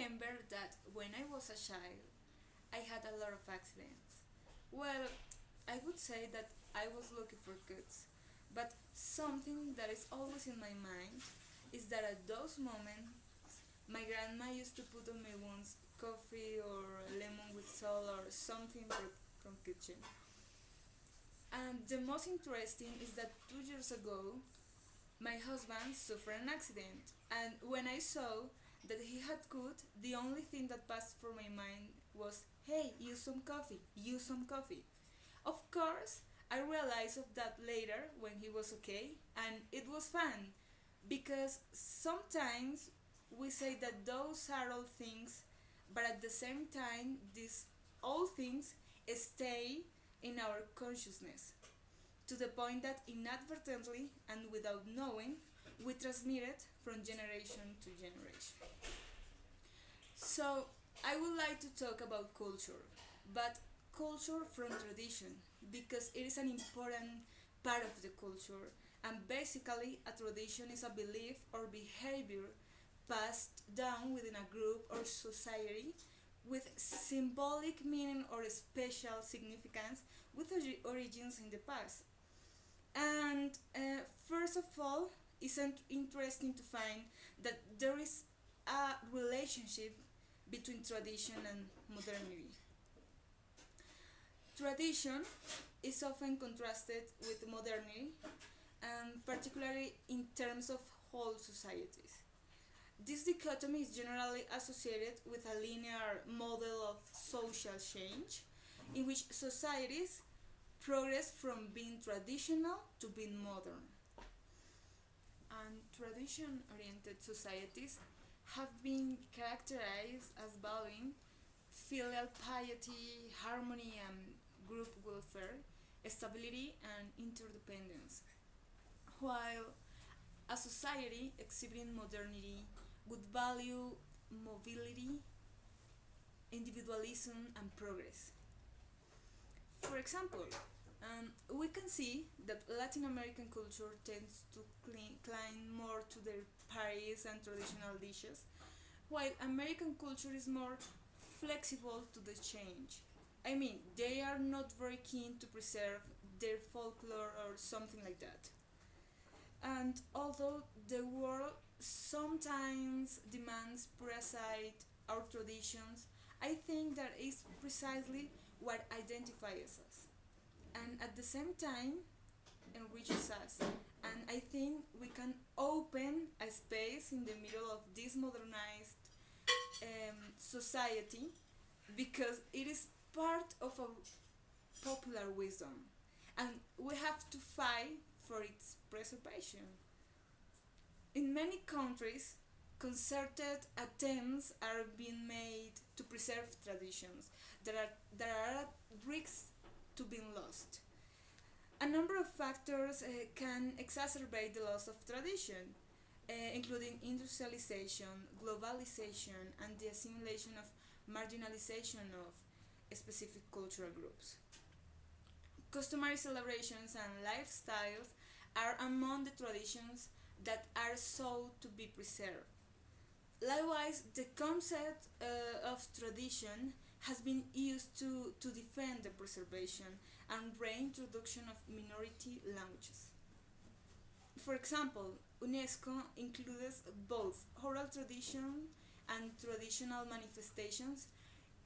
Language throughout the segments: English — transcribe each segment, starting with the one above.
remember that when I was a child, I had a lot of accidents. Well, I would say that I was lucky for goods, but something that is always in my mind is that at those moments, my grandma used to put on my wounds coffee or lemon with salt or something from kitchen. And the most interesting is that 2 years ago, my husband suffered an accident, and when I saw that he had cut, the only thing that passed through my mind was, "Hey, use some coffee, use some coffee." Of course, I realized of that later when he was okay, and it was fun because sometimes we say that those are all things, but at the same time, these all things stay in our consciousness to the point that inadvertently and without knowing, we transmit it from generation to generation. So, I would like to talk about culture, but culture from tradition, because it is an important part of the culture, and basically, a tradition is a belief or behavior passed down within a group or society with symbolic meaning or special significance with origins in the past. And first of all, it's interesting to find that there is a relationship between tradition and modernity. Tradition is often contrasted with modernity, and particularly in terms of whole societies. This dichotomy is generally associated with a linear model of social change, in which societies progress from being traditional to being modern. And tradition oriented societies have been characterized as valuing filial piety, harmony, and group welfare, stability, and interdependence, while a society exhibiting modernity would value mobility, individualism, and progress. For example, we can see that Latin American culture tends to cling more to their parties and traditional dishes, while American culture is more flexible to the change. I mean, they are not very keen to preserve their folklore or something like that. And although the world sometimes demands put aside our traditions, I think that is precisely what identifies us, and at the same time enriches us. And I think we can open a space in the middle of this modernized society because it is part of a popular wisdom, and we have to fight for its preservation. In many countries, concerted attempts are being made to preserve traditions that are at risk to being lost. A number of factors can exacerbate the loss of tradition, including industrialization, globalization, and the assimilation of marginalization of specific cultural groups. Customary celebrations and lifestyles are among the traditions that are sought to be preserved. Likewise, the concept of tradition has been used to defend the preservation and reintroduction of minority languages. For example, UNESCO includes both oral tradition and traditional manifestations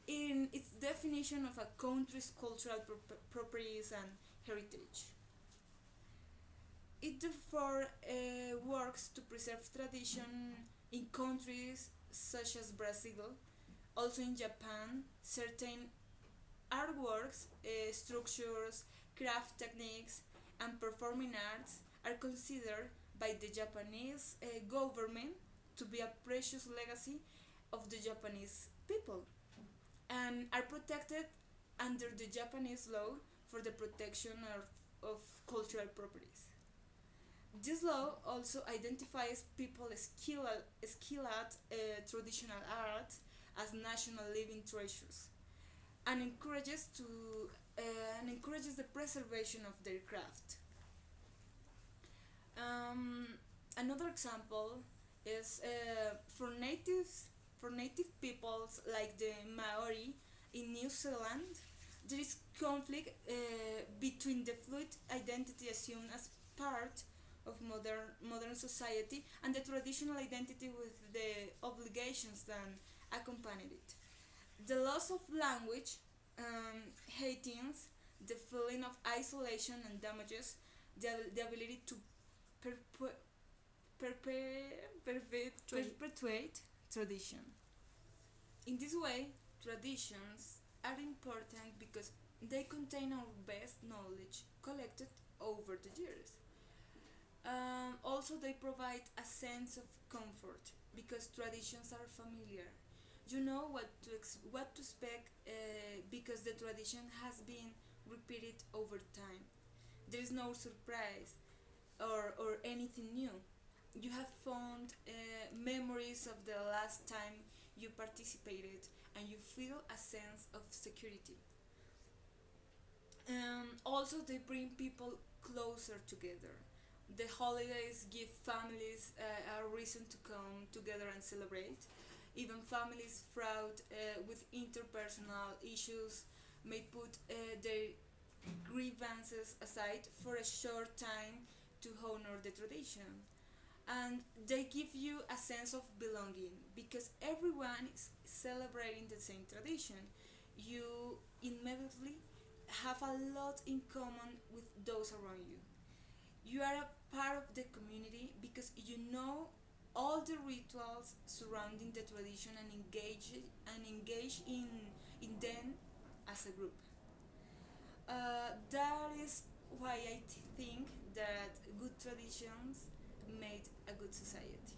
in its definition of a country's cultural properties and heritage. It therefore works to preserve tradition in countries such as Brazil, also in Japan. Certain artworks, structures, craft techniques, and performing arts are considered by the Japanese government to be a precious legacy of the Japanese people and are protected under the Japanese law for the protection of cultural properties. This law also identifies people skilled at traditional art as national living treasures and encourages the preservation of their craft. Um, Another example is for natives For native peoples like the Maori in New Zealand, there is conflict between the fluid identity assumed as part of modern society and the traditional identity with the obligations that accompanied it. The loss of language heightens the feeling of isolation and damages the ability to perpetuate perpetuate tradition. In this way, traditions are important because they contain our best knowledge collected over the years. Also, they provide a sense of comfort because traditions are familiar. You know what to expect because the tradition has been repeated over time. There is no surprise or anything new. You have found memories of the last time you participated and you feel a sense of security. Also, they bring people closer together. The holidays give families a reason to come together and celebrate. Even families fraught with interpersonal issues may put their grievances aside for a short time to honor the tradition. And they give you a sense of belonging because everyone is celebrating the same tradition. You immediately have a lot in common with those around you. You are a part of the community because you know all the rituals surrounding the tradition and engage in them as a group. That is why I think that good traditions made a good society.